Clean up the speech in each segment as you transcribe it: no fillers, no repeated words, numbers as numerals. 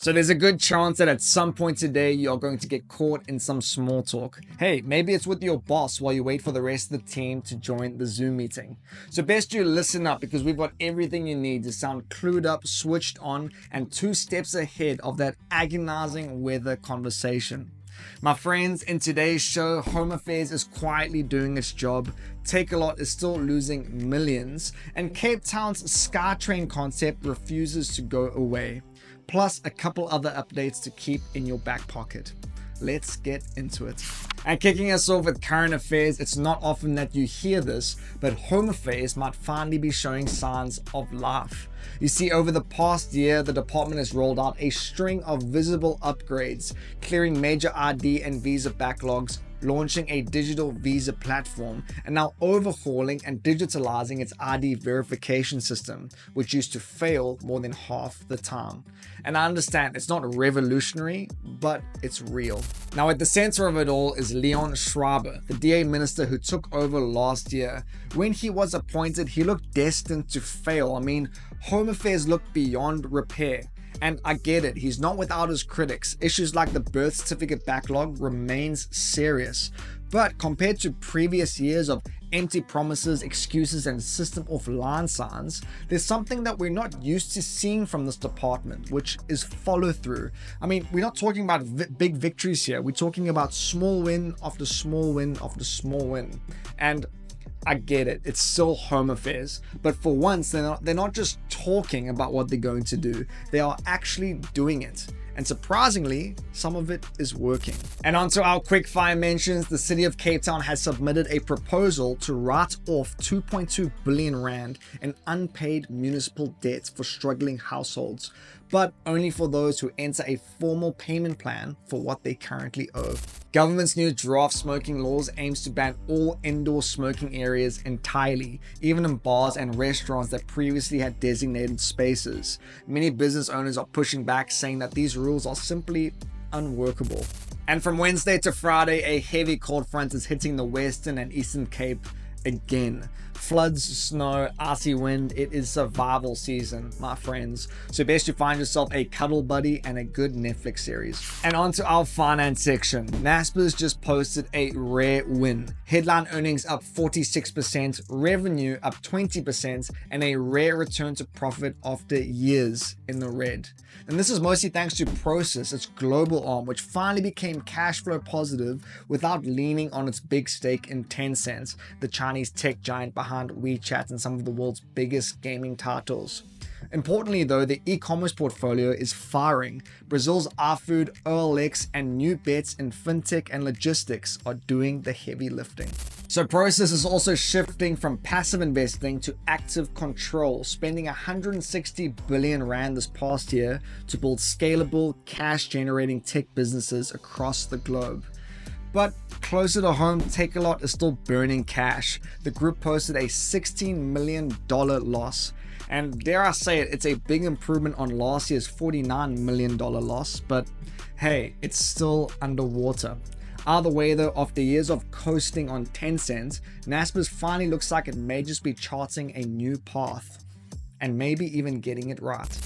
So there's a good chance that at some point today, you're going to get caught in some small talk. Hey, maybe it's with your boss while you wait for the rest of the team to join the Zoom meeting. So best you listen up because we've got everything you need to sound clued up, switched on, and 2 steps ahead of that agonizing weather conversation. My friends, in today's show, Home Affairs is quietly doing its job, Takealot is still losing millions, and Cape Town's SkyTrain concept refuses to go away. Plus a couple other updates to keep in your back pocket. Let's get into it. And kicking us off with current affairs, it's not often that you hear this, but Home Affairs might finally be showing signs of life. You see, over the past year, the department has rolled out a string of visible upgrades, clearing major ID and visa backlogs, launching a digital visa platform, and now overhauling and digitalizing its ID verification system, which used to fail more than half the time. And I understand it's not revolutionary, but it's real. Now, at the center of it all is Leon Schreiber, the DA minister who took over last year. When he was appointed, he looked destined to fail. I mean, Home Affairs looked beyond repair. And I get it, he's not without his critics. Issues like the birth certificate backlog remains serious. But compared to previous years of empty promises, excuses, and system offline signs, there's something that we're not used to seeing from this department, which is follow through. I mean, we're not talking about big victories here. We're talking about small win after small win after small win. And I get it, it's still Home Affairs, but for once they're not just talking about what they're going to do, they are actually doing it. And surprisingly, some of it is working. And onto our quickfire mentions, the city of Cape Town has submitted a proposal to write off 2.2 billion rand in unpaid municipal debts for struggling households, but only for those who enter a formal payment plan for what they currently owe. Government's new draft smoking laws aims to ban all indoor smoking areas entirely, even in bars and restaurants that previously had designated spaces. Many business owners are pushing back, saying that these rules are simply unworkable. And from Wednesday to Friday, a heavy cold front is hitting the Western and Eastern Cape again. Floods, snow, icy wind, it is survival season, my friends. So best you find yourself a cuddle buddy and a good Netflix series. And onto our finance section. Naspers just posted a rare win. Headline earnings up 46%, revenue up 20%, and a rare return to profit after years in the red. And this is mostly thanks to Prosus, its global arm, which finally became cash flow positive without leaning on its big stake in Tencent, the Chinese tech giant behind WeChat and some of the world's biggest gaming titles. Importantly though, the e-commerce portfolio is firing. Brazil's iFood, OLX, and new bets in fintech and logistics are doing the heavy lifting. So Prosus is also shifting from passive investing to active control, spending 160 billion rand this past year to build scalable, cash-generating tech businesses across the globe. But closer to home, Takealot is still burning cash. The group posted a $16 million loss. And dare I say it, it's a big improvement on last year's $49 million loss, but hey, it's still underwater. Either way though, after years of coasting on Tencent, Naspers finally looks like it may just be charting a new path, and maybe even getting it right.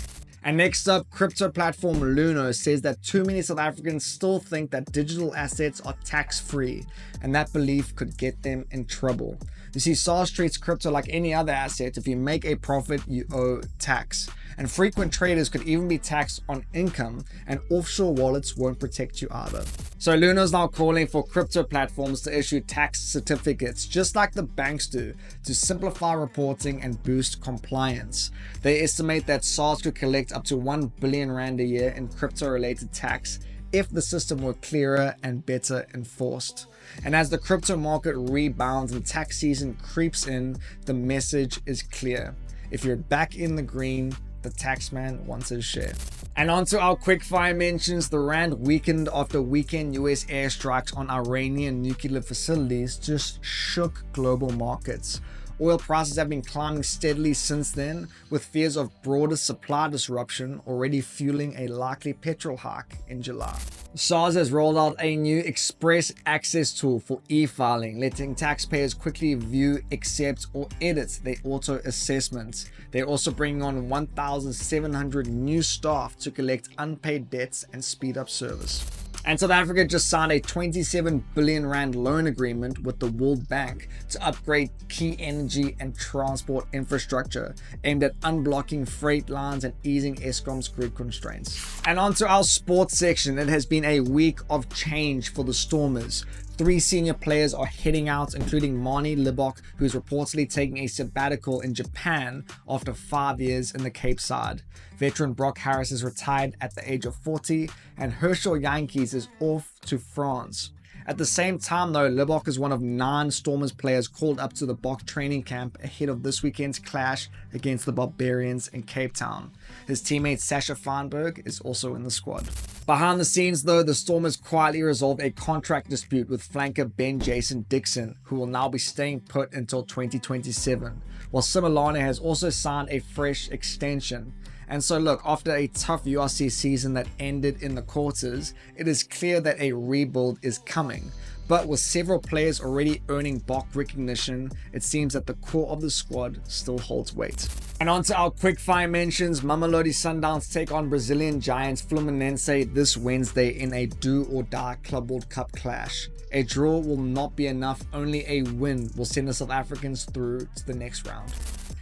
And next up, crypto platform Luno says that too many South Africans still think that digital assets are tax-free, and that belief could get them in trouble. You see, SARS treats crypto like any other asset. If you make a profit, you owe tax. And frequent traders could even be taxed on income, and offshore wallets won't protect you either. So Luno's now calling for crypto platforms to issue tax certificates, just like the banks do, to simplify reporting and boost compliance. They estimate that SARS could collect up to 1 billion rand a year in crypto-related tax if the system were clearer and better enforced. And as the crypto market rebounds and tax season creeps in, the message is clear. If you're back in the green, the taxman wants his share. And onto our quickfire mentions, the rand weakened after weekend US airstrikes on Iranian nuclear facilities just shook global markets. Oil prices have been climbing steadily since then, with fears of broader supply disruption already fueling a likely petrol hike in July. SARS has rolled out a new express access tool for e-filing, letting taxpayers quickly view, accept, or edit their auto assessments. They're also bringing on 1,700 new staff to collect unpaid debts and speed up service. And South Africa just signed a 27 billion rand loan agreement with the World Bank to upgrade key energy and transport infrastructure aimed at unblocking freight lines and easing Eskom's grid constraints. And onto our sports section. It has been a week of change for the Stormers. 3 senior players are heading out, including Manie Libbok, who's reportedly taking a sabbatical in Japan after 5 years in the Cape side. Veteran Brock Harris is retired at the age of 40, and Herschel Yankees is off to France. At the same time though, Libbok is one of 9 Stormers players called up to the Boks training camp ahead of this weekend's clash against the Barbarians in Cape Town. His teammate Sasha Feinberg is also in the squad. Behind the scenes though, the Stormers quietly resolved a contract dispute with flanker Ben Jason Dixon, who will now be staying put until 2027, while Similane has also signed a fresh extension. And so look, after a tough URC season that ended in the quarters, it is clear that a rebuild is coming. But with several players already earning Boks recognition, it seems that the core of the squad still holds weight. And on to our quickfire mentions. Mamelodi Sundowns take on Brazilian giants Fluminense this Wednesday in a do-or-die Club World Cup clash. A draw will not be enough, only a win will send the South Africans through to the next round.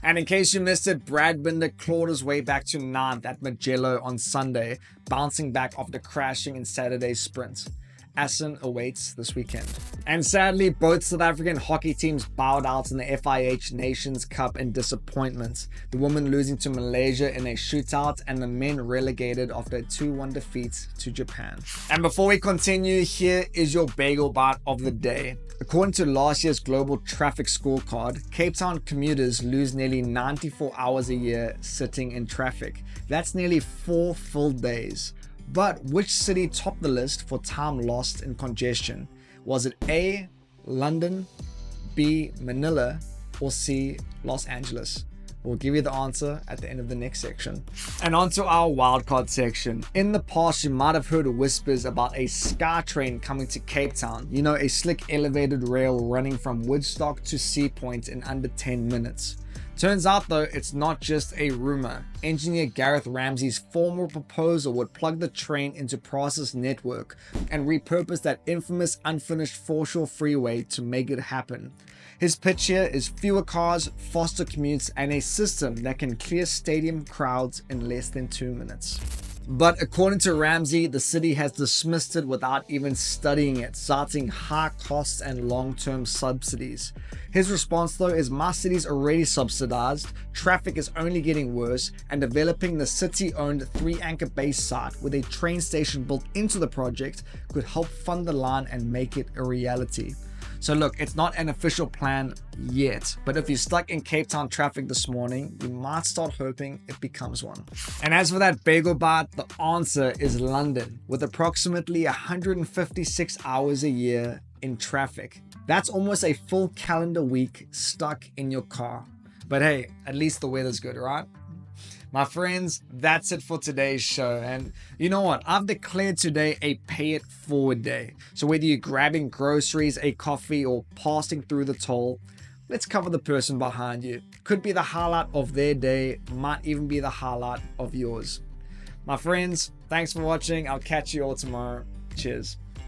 And in case you missed it, Brad Binder clawed his way back to 9th at Magello on Sunday, bouncing back after crashing in Saturday's sprint. Assen awaits this weekend. And sadly, both South African hockey teams bowed out in the FIH Nations Cup in disappointment, the women losing to Malaysia in a shootout and the men relegated after a 2-1 defeat to Japan. And before we continue, here is your Bagel Bite of the day. According to last year's global traffic scorecard, Cape Town commuters lose nearly 94 hours a year sitting in traffic. That's nearly 4 full days. But which city topped the list for time lost in congestion? Was it A, London, B, Manila, or C, Los Angeles? We'll give you the answer at the end of the next section. And on to our wildcard section. In the past, you might have heard whispers about a SkyTrain coming to Cape Town. You know, a slick elevated rail running from Woodstock to Sea Point in under 10 minutes. Turns out though, it's not just a rumor. Engineer Gareth Ramsey's formal proposal would plug the train into Process Network and repurpose that infamous unfinished foreshore freeway to make it happen. His pitch here is fewer cars, faster commutes, and a system that can clear stadium crowds in less than 2 minutes. But according to Ramsey, the city has dismissed it without even studying it, citing high costs and long-term subsidies. His response though is my city's already subsidized, traffic is only getting worse, and developing the city-owned 3-anchor base site with a train station built into the project could help fund the line and make it a reality. So look, it's not an official plan yet, but if you're stuck in Cape Town traffic this morning, you might start hoping it becomes one. And as for that Bagel Bite, the answer is London, with approximately 156 hours a year in traffic. That's almost a full calendar week stuck in your car. But hey, at least the weather's good, right? My friends, that's it for today's show. And you know what? I've declared today a pay it forward day. So whether you're grabbing groceries, a coffee, or passing through the toll, let's cover the person behind you. Could be the highlight of their day, might even be the highlight of yours. My friends, thanks for watching. I'll catch you all tomorrow. Cheers.